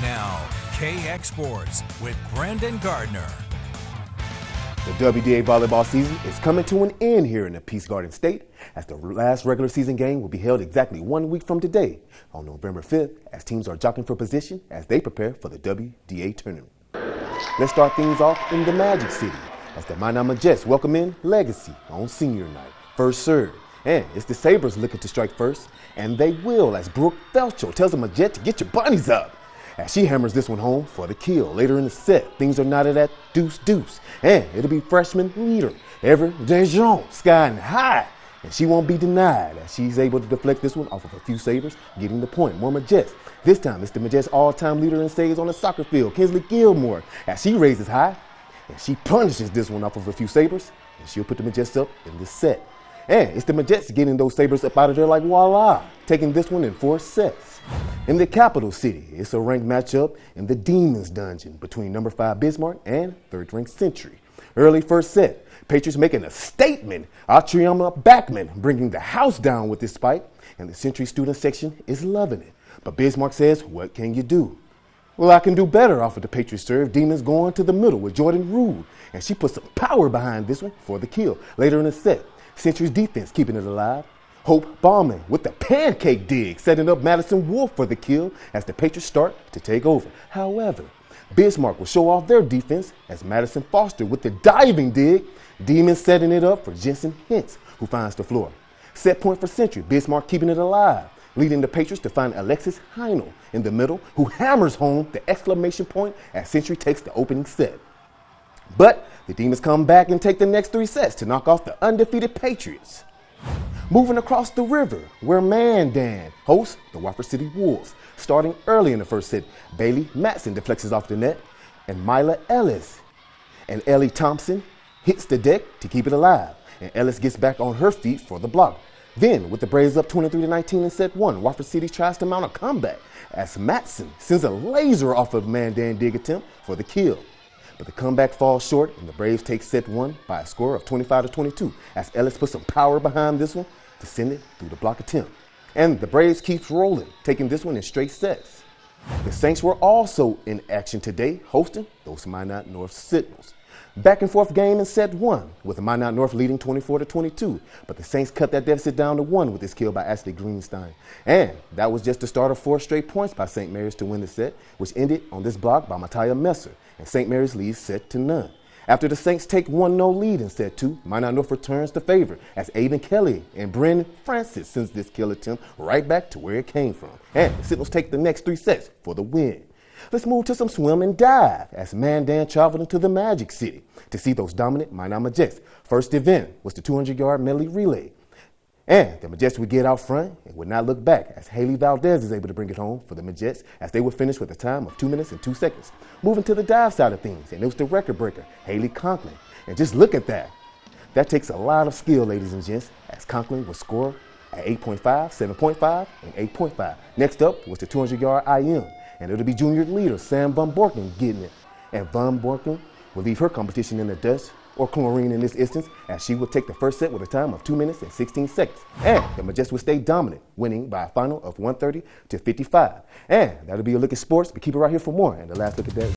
now, KX Sports with Brandon Gardner. The WDA volleyball season is coming to an end here in the Peace Garden State, as the last regular season game will be held exactly 1 week from today, on November 5th, as teams are jockeying for position as they prepare for the WDA tournament. Let's start things off in the Magic City, as the Minot Majets welcome in Legacy on senior night. First serve, and it's the Sabres looking to strike first, and they will, as Brooke Felcho tells the Majet to get your bunnies up, as she hammers this one home for the kill. Later in the set, things are knotted at deuce, and it'll be freshman leader Ever Dejon skying high, and she won't be denied as she's able to deflect this one off of a few Sabres, getting the point. More Majets. This time, it's the Majets' all-time leader in saves on the soccer field, Kinsley Gilmore, as she raises high, and she punishes this one off of a few Sabres, and she'll put the Majets up in the set. And it's the Majets getting those Sabres up out of there like voila, taking this one in 4 sets. In the capital city, it's a ranked matchup in the Demons Dungeon between number 5 Bismarck and third-ranked Century. Early first set, Patriots making a statement. Atriama Backman bringing the house down with this spike, and the Century student section is loving it. But Bismarck says, what can you do? Well, I can do better off of the Patriots serve. Demons going to the middle with Jordan Rude, and she puts some power behind this one for the kill. Later in the set, Century's defense keeping it alive. Hope Bauman with the pancake dig, setting up Madison Wolf for the kill as the Patriots start to take over. However, Bismarck will show off their defense as Madison Foster with the diving dig. Demons setting it up for Jensen Hintz, who finds the floor. Set point for Century, Bismarck keeping it alive, leading the Patriots to find Alexis Heinel in the middle, who hammers home the exclamation point as Century takes the opening set. But the Demons come back and take the next 3 sets to knock off the undefeated Patriots. Moving across the river, where Mandan hosts the Wofford City Wolves. Starting early in the first set, Bailey Matson deflects off the net, and Mila Ellis and Ellie Thompson hits the deck to keep it alive, and Ellis gets back on her feet for the block. Then, with the Braves up 23-19 in set 1, Wofford City tries to mount a comeback as Matson sends a laser off of Mandan dig attempt for the kill. But the comeback falls short, and the Braves take set 1 by a score of 25-22 as Ellis puts some power behind this one to send it through the block attempt. And the Braves keeps rolling, taking this one in straight sets. The Saints were also in action today, hosting those Minot North Sentinels. Back and forth game in set 1, with the Minot North leading 24-22, but the Saints cut that deficit down to 1 with this kill by Ashley Greenstein. And that was just the start of 4 straight points by St. Mary's to win the set, which ended on this block by Mattia Messer, and St. Mary's leads set to none. After the Saints take 1-0 lead in set 2, Minot North returns the favor as Avon Kelly and Brennan Francis sends this kill attempt right back to where it came from. And the Sentinels take the next 3 sets for the win. Let's move to some swim and dive as Mandan traveled into the Magic City to see those dominant Minot Majets. First event was the 200-yard medley relay. And the Majets would get out front and would not look back as Haley Valdez is able to bring it home for the Majets as they would finish with a time of 2 minutes and 2 seconds. Moving to the dive side of things, and it was the record breaker, Haley Conklin. And just look at that. That takes a lot of skill, ladies and gents, as Conklin would score at 8.5, 7.5, and 8.5. Next up was the 200-yard IM, and it'll be junior leader Sam Van Borken getting it. And Van Borken will leave her competition in the dust, or chlorine in this instance, as she will take the first set with a time of 2 minutes and 16 seconds. And the Majets will stay dominant, winning by a final of 130-55. And that'll be a look at sports, but keep it right here for more. And the last look at that